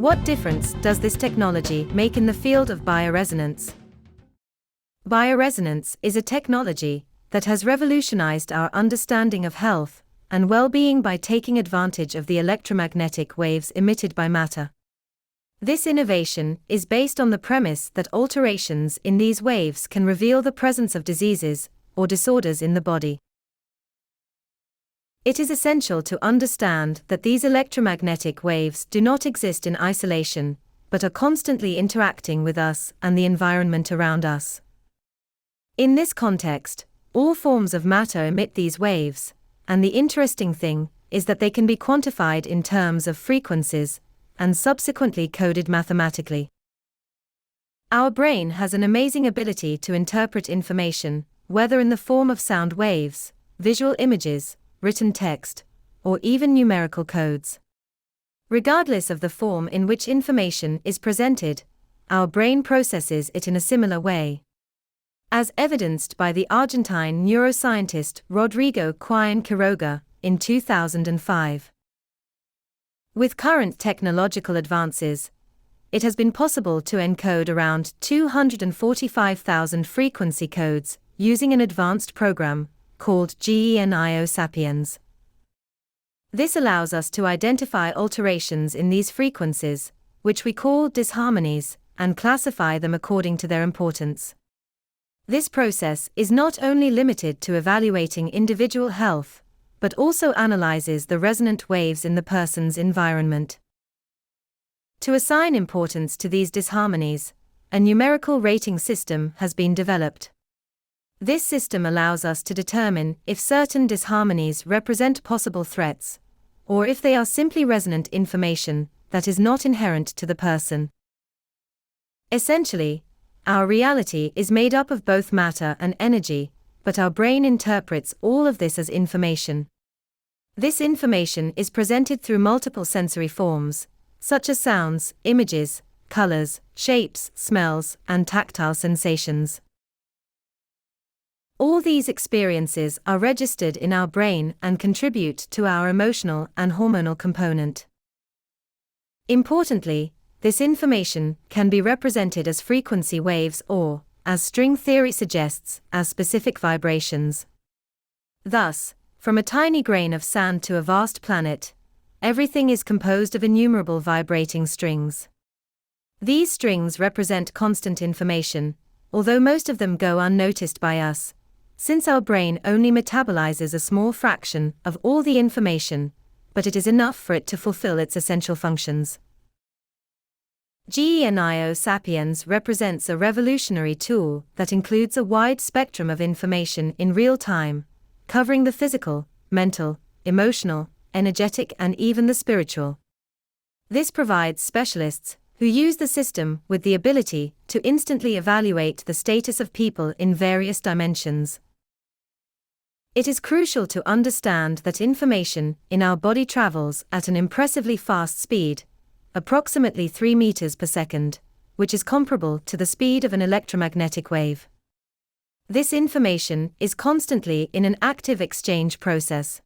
What difference does this technology make in the field of bioresonance? Bioresonance is a technology that has revolutionized our understanding of health and well-being by taking advantage of the electromagnetic waves emitted by matter. This innovation is based on the premise that alterations in these waves can reveal the presence of diseases or disorders in the body. It is essential to understand that these electromagnetic waves do not exist in isolation, but are constantly interacting with us and the environment around us. In this context, all forms of matter emit these waves, and the interesting thing is that they can be quantified in terms of frequencies and subsequently coded mathematically. Our brain has an amazing ability to interpret information, whether in the form of sound waves, visual images, written text, or even numerical codes. Regardless of the form in which information is presented, our brain processes it in a similar way. As evidenced by the Argentine neuroscientist Rodrigo Quine Quiroga in 2005. With current technological advances, it has been possible to encode around 245,000 frequency codes using an advanced program called Genio Sapiens. This allows us to identify alterations in these frequencies, which we call disharmonies, and classify them according to their importance. This process is not only limited to evaluating individual health, but also analyzes the resonant waves in the person's environment. To assign importance to these disharmonies, a numerical rating system has been developed. This system allows us to determine if certain disharmonies represent possible threats, or if they are simply resonant information that is not inherent to the person. Essentially, our reality is made up of both matter and energy, but our brain interprets all of this as information. This information is presented through multiple sensory forms, such as sounds, images, colors, shapes, smells, and tactile sensations. All these experiences are registered in our brain and contribute to our emotional and hormonal component. Importantly, this information can be represented as frequency waves or, as string theory suggests, as specific vibrations. Thus, from a tiny grain of sand to a vast planet, everything is composed of innumerable vibrating strings. These strings represent constant information, although most of them go unnoticed by us, since our brain only metabolizes a small fraction of all the information, but it is enough for it to fulfill its essential functions. Genio Sapiens represents a revolutionary tool that includes a wide spectrum of information in real time, covering the physical, mental, emotional, energetic, and even the spiritual. This provides specialists who use the system with the ability to instantly evaluate the status of people in various dimensions. It is crucial to understand that information in our body travels at an impressively fast speed, approximately 3 meters per second, which is comparable to the speed of an electromagnetic wave. This information is constantly in an active exchange process.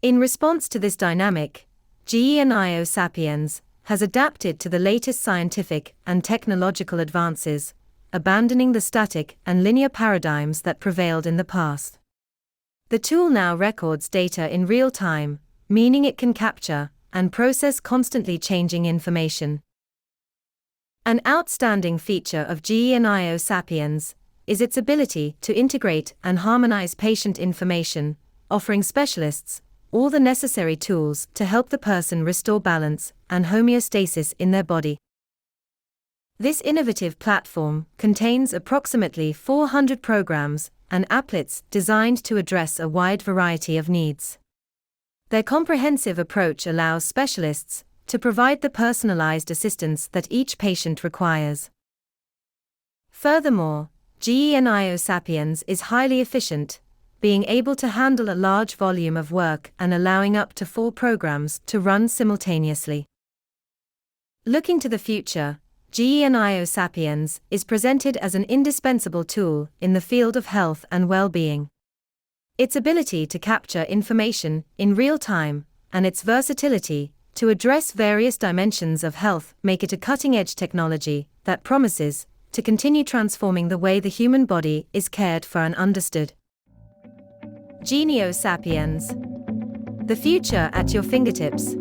In response to this dynamic, Genio Sapiens has adapted to the latest scientific and technological advances, abandoning the static and linear paradigms that prevailed in the past. The tool now records data in real time, meaning it can capture and process constantly changing information. An outstanding feature of Genio Sapiens is its ability to integrate and harmonize patient information, offering specialists all the necessary tools to help the person restore balance and homeostasis in their body. This innovative platform contains approximately 400 programs and applets designed to address a wide variety of needs. Their comprehensive approach allows specialists to provide the personalized assistance that each patient requires. Furthermore, Genio Sapiens is highly efficient, being able to handle a large volume of work and allowing up to 4 programs to run simultaneously. Looking to the future, Genio Sapiens is presented as an indispensable tool in the field of health and well-being. Its ability to capture information in real time, and its versatility to address various dimensions of health make it a cutting-edge technology that promises to continue transforming the way the human body is cared for and understood. Genio Sapiens. The future at your fingertips.